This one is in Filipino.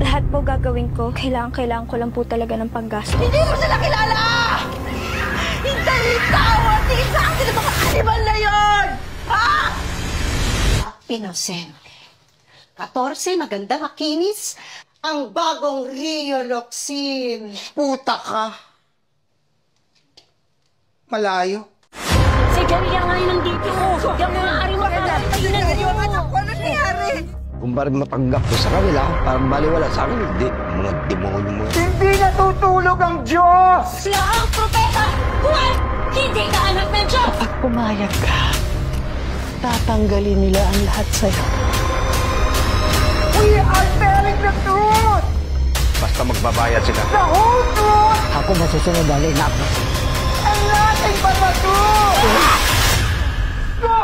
Lahat po gagawin ko. Kailangan ko lang po talaga ng panggasto. Hindi mo sila kilala! Hindi tao at isa sila mga animal na yon! Ha? Inosente. 14, maganda, makinis. Ang bagong Rio Roxin. Puta ka. Malayo. Si Jaria nga yun nandito. Yung mga ari mo ka. Ano nangyari? Kung parang matanggap ko sa kanila, parang baliwala sa akin, hindi. Mga demonyo mo. Hindi natutulog ang Diyos! Sila ang propeta! Juan! Hindi ka anak ng Diyos! Kapag pumayag ka, tatanggalin nila ang lahat sa'yo. We are telling the truth! Basta magbabayad sila. The whole truth! Ako masusunod dahil na ako. And nothing but the truth! Go